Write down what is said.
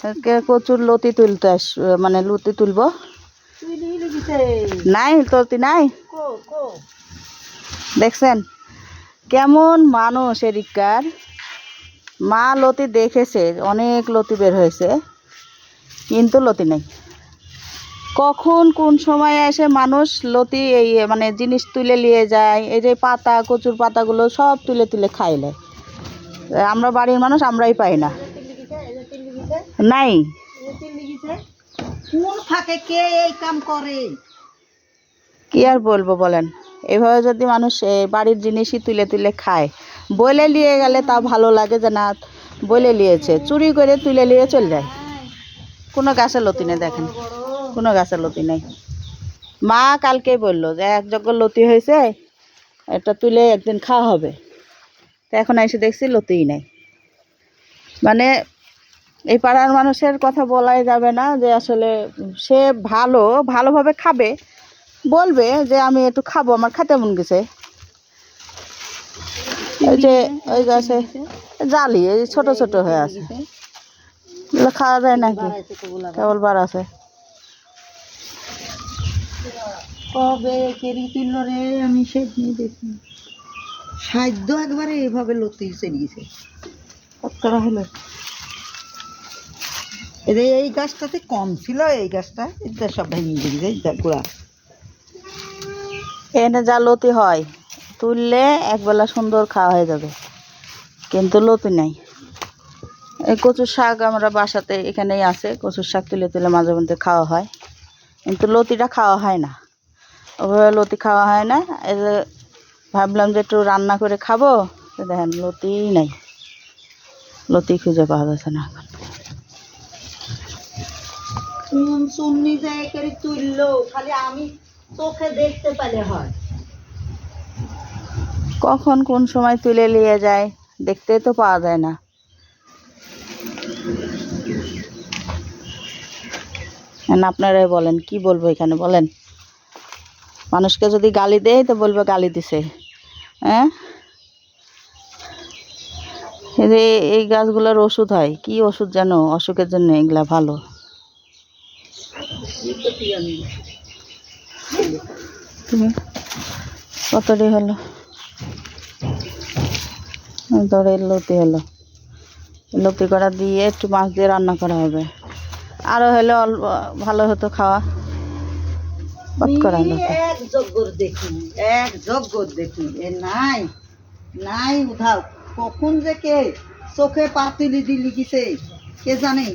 আজকে কচুর লতি তুলতে মানে লতি তুলবো। নাই লতি নাই, দেখছেন কেমন মানুষ এদিককার। মা লতি দেখেছে, অনেক লতি বের হয়েছে, কিন্তু লতি নেই। কখন কোন সময় এসে মানুষ লতি এই মানে জিনিস তুলে নিয়ে যায়। এই যে পাতা, কচুর পাতাগুলো সব তুলে তুলে খাইলে, আমরা বাড়ির মানুষ আমরাই পাই না। নাই কোন ফাঁকে কে এই কাম করে, কি আর বলবো বলেন। এভাবে যদি মানুষ বাড়ির জিনিসই তুলে তুলে খায়, বলে নিয়ে গেলে তা ভালো লাগে যে না বলে নিয়েছে, চুরি করে তুলে নিয়ে চলে যায়। কোনো গাছের লতি নেই, দেখেন কোনো গাছের লতি নেই। মা কালকেই বললো যে এক যজ্ঞ লতি হয়েছে, এটা তুলে একদিন খাওয়া হবে। তো এখন এসে দেখছি লতিই নাই। মানে এই পাড়ার মানুষের কথা বলাই যাবে না, যে আসলে সে ভালোভাবে খাবে, বলবে যে আমি একটু খাবো, আমার খেতে মন গেছে। ওই যে ওই গাছে জালি এই ছোট ছোট হয়ে আছে, এগুলো খাওয়া যায় নাকি? কেবল বার আছে। কবে কেরি তুলল রে, আমি সেদিনই দেখি সাধ্য একবারে এইভাবে লতি চেরিয়েছে। কতটা হলো এই গাছটাতে কম ছিল, এই গাছটা এটা সব ভেঙে গেছে গোড়া। এনে যা লতি হয় তুললে একবেলা সুন্দর খাওয়া হয়ে যাবে, কিন্তু লতি নাই। এই কচুর শাক আমরা বাসাতে এখানেই আছে, কচুর শাক তুলে তুলে মাঝে মধ্যে খাওয়া হয়, কিন্তু লতিটা খাওয়া হয় না। ওভাবে লতি খাওয়া হয় না। এই যে ভাবলাম যে একটু রান্না করে খাবো, তো দেখেন লতিই নাই, লতি খুঁজে পাওয়া যাচ্ছে না এখন। কোন চুন্নি যায় কেরি তুললো, খালি আমি চোখে দেখতে পেলে হয়। কখন কোন সময় তুলে নিয়ে যায়, দেখতে তো পাওয়া যায় না। আপনারাই বলেন কি বলবো এখানে, বলেন। মানুষকে যদি গালি দেয় তো বলবো গালি দিছে। হ্যাঁ, এই যে এই গাছগুলোর ওষুধ হয়, কি ওষুধ যেন, অসুখের জন্য এগুলা ভালো। কতটি হলো, ধরে লতি হলো। লতি করা দিয়ে একটু মাছ দিয়ে রান্না করা হবে, আরো হলে অল্প ভালো হতো খাওয়া। এক যজ্ঞর দেখি এ নাই নাই উধাও। কখন যে কে চোখে পা তুলি দিলি গেছে কে জানে।